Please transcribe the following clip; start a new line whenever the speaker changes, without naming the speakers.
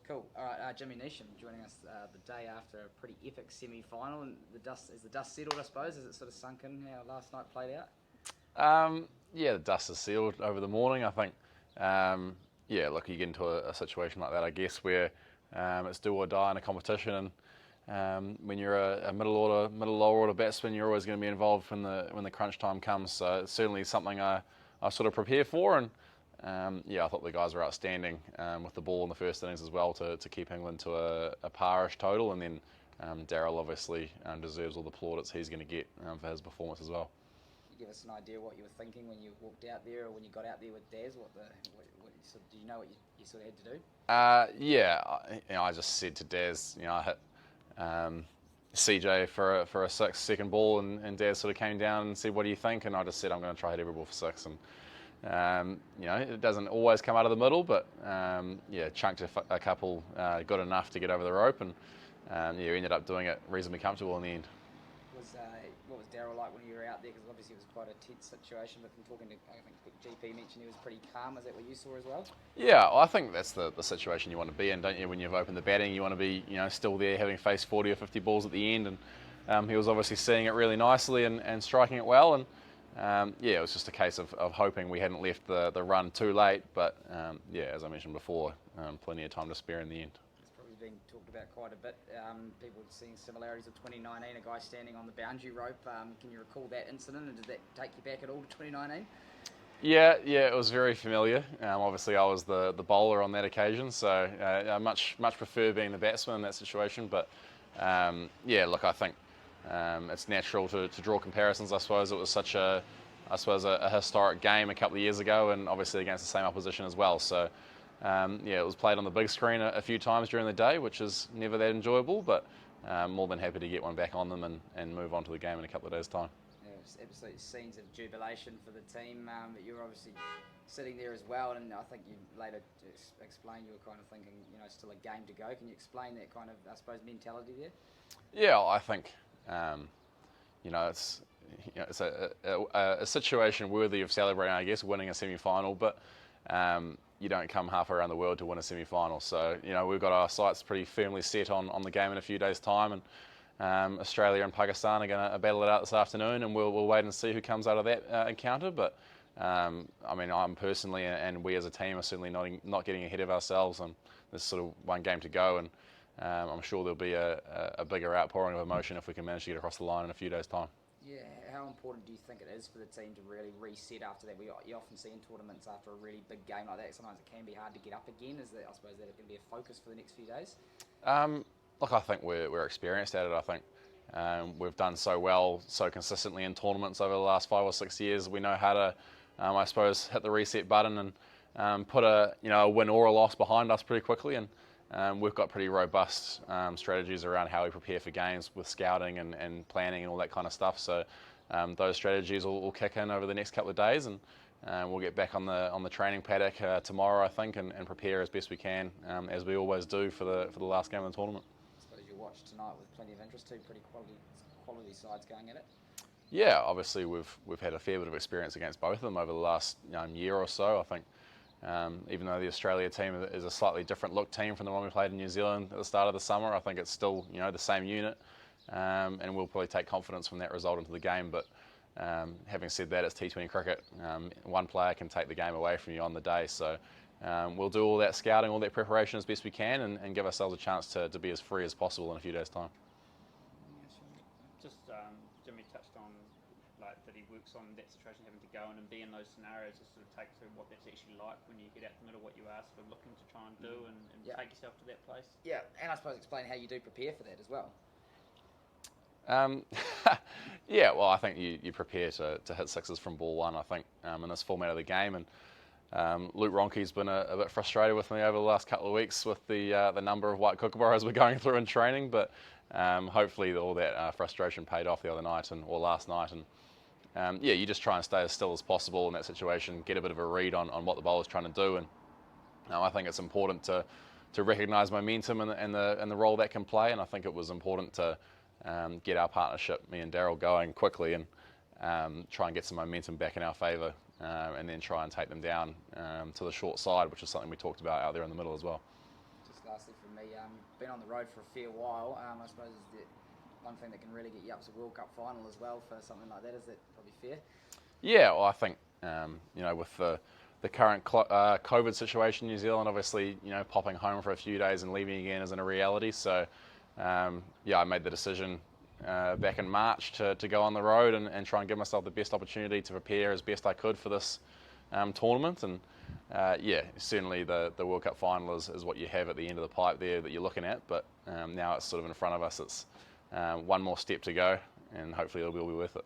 Cool. All right, Jimmy Neesham joining us the day after a pretty epic semi-final. And the dust settled, I suppose? Has it sort of sunk in how last night played out?
Yeah, the dust is settled over the morning. I think, look, you get into a situation like that, I guess, where it's do or die in a competition. And when you're a lower order batsman, you're always going to be involved when the crunch time comes. So it's certainly something I sort of prepare for. And I thought the guys were outstanding with the ball in the first innings as well to keep England to a parish total. And then Daryl obviously deserves all the plaudits he's going to get for his performance as well.
Give us an idea what you were thinking when you walked out there, or when you got out there with Daz. Do you know what you sort of had to do?
I just said to Daz, I hit CJ for a six second ball, and Daz sort of came down and said, "What do you think?" And I just said, "I'm going to try hit every ball for six." And it doesn't always come out of the middle, but chunked a couple good enough to get over the rope, and ended up doing it reasonably comfortable in the end.
What was Daryl like when you were out there? Because obviously it was quite a tense situation, but from talking to, I think GP mentioned he was pretty calm. Is that what you saw as well?
Yeah, well, I think that's the situation you want to be in, don't you? When you've opened the batting, you want to be still there, having faced 40 or 50 balls at the end, and he was obviously seeing it really nicely and striking it well, and it was just a case of hoping we hadn't left the run too late, but as I mentioned before, plenty of time to spare in the end.
Been talked about quite a bit. People seeing similarities of 2019, a guy standing on the boundary rope. Can you recall that incident, and did that take you back at all to 2019?
Yeah, it was very familiar. Obviously, I was the bowler on that occasion, so I much prefer being the batsman in that situation. But look, I think it's natural to draw comparisons. I suppose it was such a historic game a couple of years ago, and obviously against the same opposition as well. So. It was played on the big screen a few times during the day, which is never that enjoyable, but more than happy to get one back on them and move on to the game in a couple of days' time.
Yeah, it was absolute scenes of jubilation for the team, but you were obviously sitting there as well, and I think you later explained you were kind of thinking, still a game to go. Can you explain that kind of, I suppose, mentality there?
Yeah, I think, it's a situation worthy of celebrating, I guess, winning a semi-final, but you don't come halfway around the world to win a semi-final. So, we've got our sights pretty firmly set on the game in a few days' time, and Australia and Pakistan are going to battle it out this afternoon, and we'll wait and see who comes out of that encounter. But, I'm personally, and we as a team are certainly not getting ahead of ourselves, and there's sort of one game to go, and I'm sure there'll be a bigger outpouring of emotion if we can manage to get across the line in a few days' time.
Yeah, how important do you think it is for the team to really reset after that? You often see in tournaments after a really big game like that, sometimes it can be hard to get up again. I suppose that going to be a focus for the next few days?
Look, I think we're experienced at it. I think we've done so well, so consistently in tournaments over the last 5 or 6 years. We know how to, I suppose, hit the reset button and put a win or a loss behind us pretty quickly. And we've got pretty robust strategies around how we prepare for games with scouting and planning and all that kind of stuff. So those strategies will kick in over the next couple of days, and we'll get back on the training paddock tomorrow, I think, and prepare as best we can, as we always do for the last game of the tournament.
I suppose you watch tonight with plenty of interest too. Pretty quality sides going at it.
Yeah, obviously we've had a fair bit of experience against both of them over the last year or so. I think. Even though the Australia team is a slightly different look team from the one we played in New Zealand at the start of the summer, I think it's still the same unit, and we'll probably take confidence from that result into the game. But having said that, it's T20 cricket. One player can take the game away from you on the day, so we'll do all that scouting, all that preparation as best we can, and give ourselves a chance to be as free as possible in a few days' time.
Just Jimmy touched on that he works on that situation, having to go in and be in those scenarios, just sort of take through what that's actually like when you get out the middle, what you are sort of looking to try and do, and take yourself to that place. Yeah,
and I suppose explain how you do prepare for that as well.
Well, I think you prepare to hit sixes from ball one, I think, in this format of the game. And Luke Ronke's been a bit frustrated with me over the last couple of weeks with the number of white kookaburras we're going through in training, but hopefully all that frustration paid off the other night or last night. And you just try and stay as still as possible in that situation, get a bit of a read on what the bowler's trying to do. And I think it's important to recognise momentum and the role that can play. And I think it was important to get our partnership, me and Daryl, going quickly and try and get some momentum back in our favour, and then try and take them down to the short side, which is something we talked about out there in the middle as well.
Just lastly from me, been on the road for a fair while. I suppose is the one thing that can really get you up to World Cup final as well for something like that. Is that probably fair?
Yeah, well, I think with the current COVID situation in New Zealand, obviously, popping home for a few days and leaving again isn't a reality. So, I made the decision back in March to go on the road and try and give myself the best opportunity to prepare as best I could for this tournament. And certainly the World Cup final is what you have at the end of the pipe there that you're looking at. But now it's sort of in front of us. It's one more step to go, and hopefully it'll be worth it.